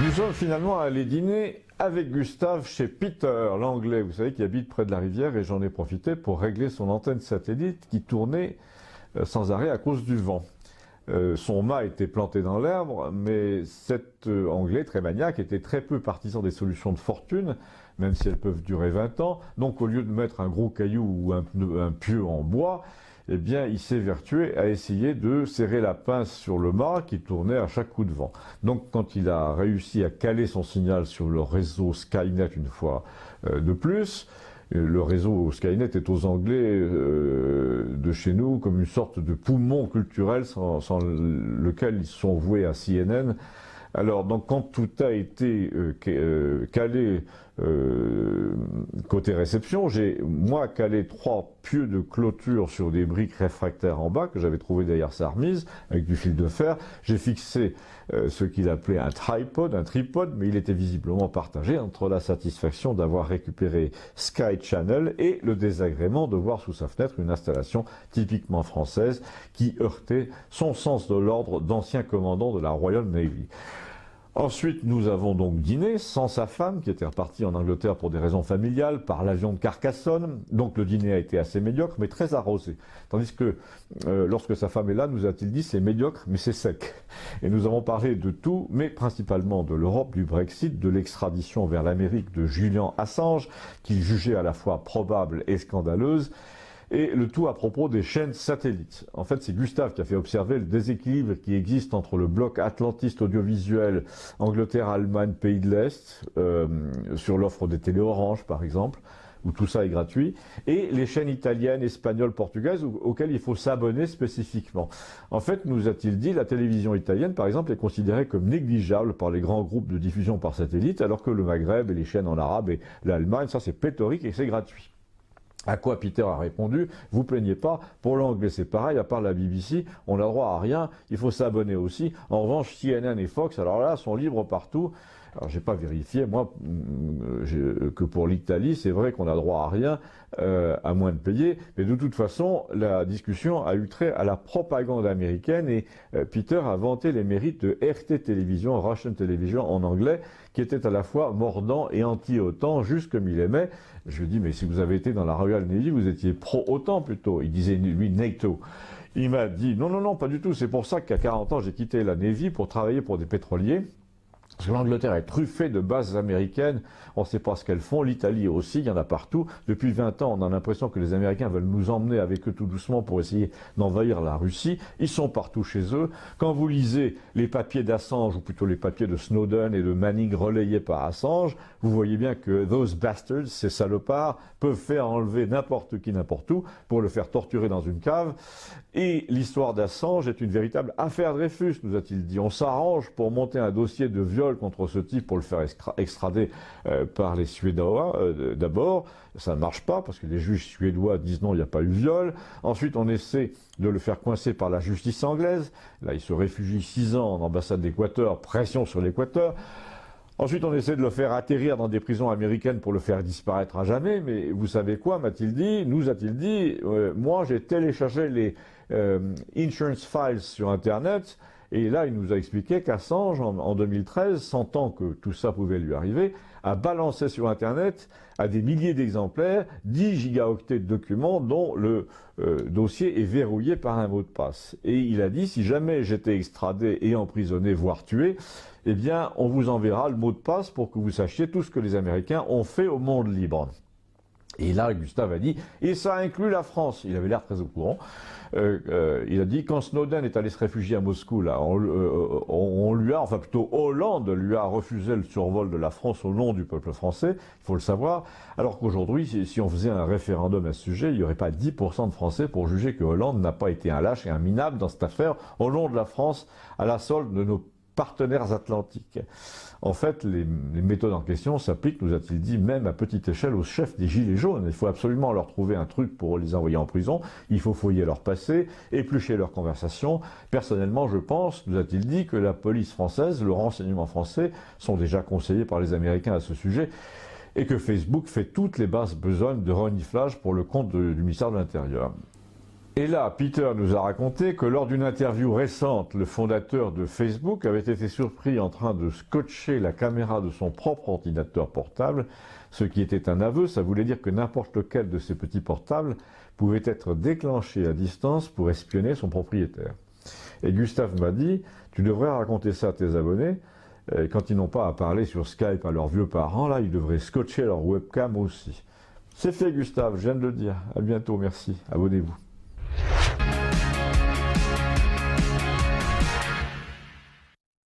Nous sommes finalement allés dîner avec Gustave chez Peter, l'anglais, vous savez, qui habite près de la rivière, et j'en ai profité pour régler son antenne satellite qui tournait sans arrêt à cause du vent. Son mât était planté dans l'herbe, mais cet anglais très maniaque était très peu partisan des solutions de fortune, même si elles peuvent durer 20 ans. Donc au lieu de mettre un gros caillou ou un pieu en bois, eh bien, il s'est vertué à essayer de serrer la pince sur le mât qui tournait à chaque coup de vent. Donc, quand il a réussi à caler son signal sur le réseau Skynet une fois de plus, le réseau Skynet est aux Anglais de chez nous comme une sorte de poumon culturel sans lequel ils sont voués à CNN. Alors, donc, quand tout a été calé côté réception, j'ai, moi, calé 3 pieux de clôture sur des briques réfractaires en bas, que j'avais trouvé derrière sa remise, avec du fil de fer. J'ai fixé ce qu'il appelait un tripode, mais il était visiblement partagé entre la satisfaction d'avoir récupéré Sky Channel et le désagrément de voir sous sa fenêtre une installation typiquement française qui heurtait son sens de l'ordre d'ancien commandant de la Royal Navy. Ensuite, nous avons donc dîné sans sa femme, qui était repartie en Angleterre pour des raisons familiales, par l'avion de Carcassonne. Donc le dîner a été assez médiocre, mais très arrosé. Tandis que lorsque sa femme est là, nous a-t-il dit, c'est médiocre, mais c'est sec. Et nous avons parlé de tout, mais principalement de l'Europe, du Brexit, de l'extradition vers l'Amérique de Julian Assange, qu'il jugeait à la fois probable et scandaleuse, et le tout à propos des chaînes satellites. En fait, c'est Gustave qui a fait observer le déséquilibre qui existe entre le bloc atlantiste audiovisuel Angleterre, Allemagne, pays de l'Est, sur l'offre des télé Orange par exemple, où tout ça est gratuit, et les chaînes italiennes, espagnoles, portugaises, auxquelles il faut s'abonner spécifiquement. En fait, nous a-t-il dit, la télévision italienne, par exemple, est considérée comme négligeable par les grands groupes de diffusion par satellite, alors que le Maghreb et les chaînes en arabe et l'Allemagne, ça c'est pléthorique et c'est gratuit. À quoi Peter a répondu, vous plaignez pas, pour l'anglais c'est pareil, à part la BBC, on n'a droit à rien, il faut s'abonner aussi. En revanche, CNN et Fox, alors là, sont libres partout. Alors j'ai pas vérifié, moi, que pour l'Italie, c'est vrai qu'on a droit à rien, à moins de payer, mais de toute façon, la discussion a eu trait à la propagande américaine et Peter a vanté les mérites de RT Television, Russian Television en anglais, qui était à la fois mordant et anti-OTAN, juste comme il aimait. Je lui dis, mais si vous avez été dans la Royal Navy, vous étiez pro-OTAN plutôt. Il disait, lui, NATO. Il m'a dit, non, pas du tout, c'est pour ça qu'à 40 ans, j'ai quitté la Navy pour travailler pour des pétroliers. Parce que l'Angleterre est truffée de bases américaines, on ne sait pas ce qu'elles font, l'Italie aussi, il y en a partout. Depuis 20 ans, on a l'impression que les Américains veulent nous emmener avec eux tout doucement pour essayer d'envahir la Russie. Ils sont partout chez eux. Quand vous lisez les papiers d'Assange, ou plutôt les papiers de Snowden et de Manning relayés par Assange, vous voyez bien que those bastards, ces salopards, peuvent faire enlever n'importe qui, n'importe où, pour le faire torturer dans une cave. Et l'histoire d'Assange est une véritable affaire Dreyfus, nous a-t-il dit. On s'arrange pour monter un dossier de viol contre ce type pour le faire extrader par les Suédois d'abord. Ça ne marche pas parce que les juges suédois disent non, il n'y a pas eu viol. Ensuite, on essaie de le faire coincer par la justice anglaise. Là, il se réfugie 6 ans en ambassade d'Équateur, pression sur l'Équateur. Ensuite, on essaie de le faire atterrir dans des prisons américaines pour le faire disparaître à jamais. Mais vous savez quoi, m'a-t-il dit, nous a-t-il dit, moi j'ai téléchargé les insurance files sur Internet. Et là, il nous a expliqué qu'Assange, en 2013, sentant que tout ça pouvait lui arriver, a balancé sur Internet à des milliers d'exemplaires 10 gigaoctets de documents dont le dossier est verrouillé par un mot de passe. Et il a dit, si jamais j'étais extradé et emprisonné, voire tué, eh bien, on vous enverra le mot de passe pour que vous sachiez tout ce que les Américains ont fait au monde libre. Et là, Gustave a dit, et ça inclut la France. Il avait l'air très au courant. Il a dit, quand Snowden est allé se réfugier à Moscou, là, on lui a, enfin plutôt Hollande lui a refusé le survol de la France au nom du peuple français, il faut le savoir, alors qu'aujourd'hui, si on faisait un référendum à ce sujet, il n'y aurait pas 10% de Français pour juger que Hollande n'a pas été un lâche et un minable dans cette affaire au nom de la France, à la solde de nos partenaires atlantiques. En fait, les méthodes en question s'appliquent, nous a-t-il dit, même à petite échelle aux chefs des Gilets jaunes. Il faut absolument leur trouver un truc pour les envoyer en prison, il faut fouiller leur passé, éplucher leurs conversations. Personnellement, je pense, nous a-t-il dit, que la police française, le renseignement français, sont déjà conseillés par les Américains à ce sujet, et que Facebook fait toutes les basses besognes de reniflage pour le compte du ministère de l'Intérieur. Et là, Peter nous a raconté que lors d'une interview récente, le fondateur de Facebook avait été surpris en train de scotcher la caméra de son propre ordinateur portable, ce qui était un aveu. Ça voulait dire que n'importe lequel de ces petits portables pouvait être déclenché à distance pour espionner son propriétaire. Et Gustave m'a dit, tu devrais raconter ça à tes abonnés, quand ils n'ont pas à parler sur Skype à leurs vieux parents, là, ils devraient scotcher leur webcam aussi. C'est fait, Gustave, je viens de le dire. À bientôt, merci. Abonnez-vous.